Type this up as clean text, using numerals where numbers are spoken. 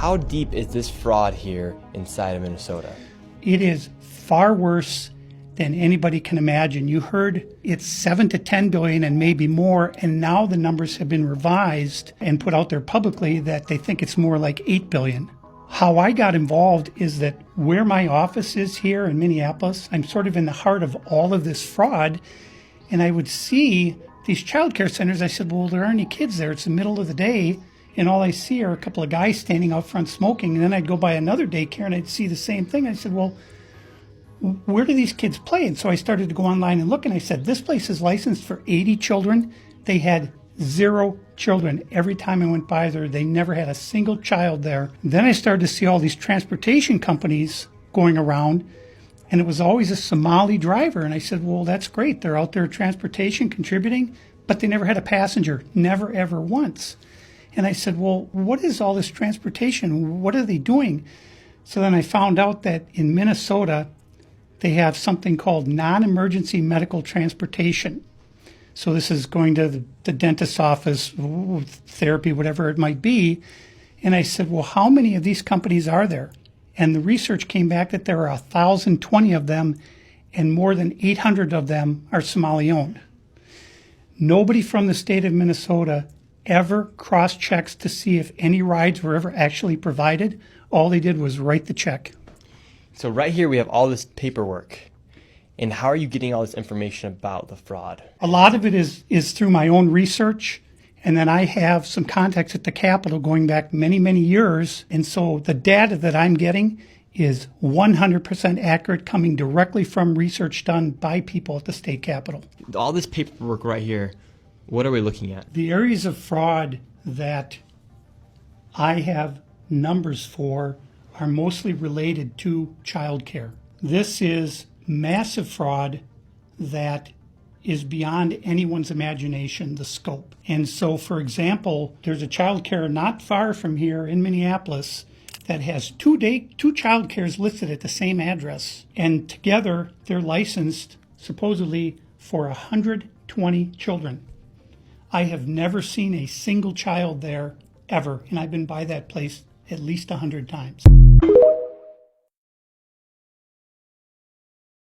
how deep is this fraud here inside of Minnesota? It is far worse than anybody can imagine. You heard it's 7 to 10 billion and maybe more, and now the numbers have been revised and put out there publicly that they think it's more like 8 billion. How I got involved is that where my office is here in Minneapolis, I'm sort of in the heart of all of this fraud, and I would see these child care centers. I said, well, there aren't any kids there. It's the middle of the day, and all I see are a couple of guys standing out front smoking. And then I'd go by another daycare and I'd see the same thing. I said, well, where do these kids play? And so I started to go online and look, and I said, this place is licensed for 80 children. They had 0 children. Every time I went by there, they never had a single child there. Then I started to see all these transportation companies going around, and it was always a Somali driver. And I said, well, that's great. They're out there transportation contributing, but they never had a passenger, never, ever once. And I said, well, what is all this transportation? What are they doing? So then I found out that in Minnesota, they have something called non-emergency medical transportation. So this is going to the dentist's office, therapy, whatever it might be. And I said, well, how many of these companies are there? And the research came back that there are 1,020 of them, and more than 800 of them are Somali-owned. Nobody from the state of Minnesota ever cross-checks to see if any rides were ever actually provided. All they did was write the check. So right here we have all this paperwork. And how are you getting all this information about the fraud? A lot of it is through my own research, and then I have some contacts at the Capitol going back many, many years. And so the data that I'm getting is 100% accurate, coming directly from research done by people at the state Capitol. All this paperwork right here, what are we looking at? The areas of fraud that I have numbers for are mostly related to child care. This is massive fraud that is beyond anyone's imagination, the scope. And so, for example, there's a child care not far from here in Minneapolis that has two child cares listed at the same address. And together, they're licensed supposedly for 120 children. I have never seen a single child there ever, and I've been by that place at least 100 times.